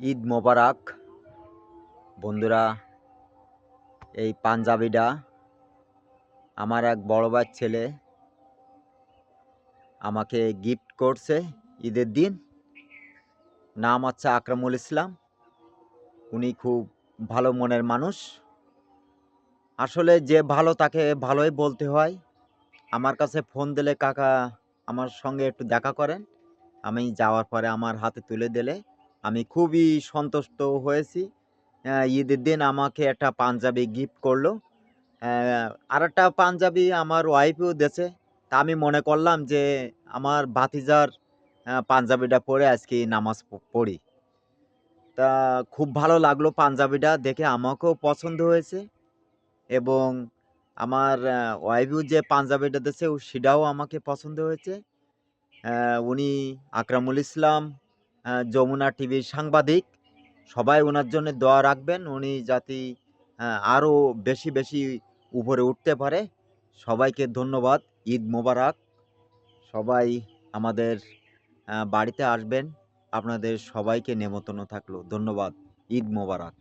ঈদ মোবারক বন্ধুরা। এই পাঞ্জাবিটা আমার এক বড় ভাইয়ের ছেলে আমাকে গিফট করছে ঈদের দিন। নাম হচ্ছে আকরামুল ইসলাম। উনি খুব ভালো মনের মানুষ। আসলে যে ভালো তাকে ভালোই বলতে হয়। আমার কাছে ফোন দিলে, কাকা আমার সঙ্গে একটু দেখা করেন। আমি যাওয়ার পরে আমার হাতে তুলে দিলে আমি খুবই সন্তুষ্ট হয়েছি। ঈদের দিন আমাকে একটা পাঞ্জাবি গিফট করলো। আরেকটা পাঞ্জাবি আমার ওয়াইফও দিয়েছে। তা আমি মনে করলাম যে আমার ভাতিজার পাঞ্জাবিটা পরে আজকে নামাজ পড়ি। তা খুব ভালো লাগলো পাঞ্জাবিটা দেখে, আমাকেও পছন্দ হয়েছে এবং আমার ওয়াইফও যে পাঞ্জাবিটা দিয়েছে সেটাও আমাকে পছন্দ হয়েছে। উনি আকরামুল ইসলাম, যমুনা টিভির সাংবাদিক। সবাই উনার জন্য দোয়া রাখবেন। উনি যাতে আরও বেশি, বেশি উপরে উঠতে পারে। সবাইকে ধন্যবাদ। ঈদ মোবারক। সবাই আমাদের বাড়িতে আসবেন। আপনাদের সবাইকে নেমন্তন্ন থাকলো। ধন্যবাদ। ঈদ মোবারক।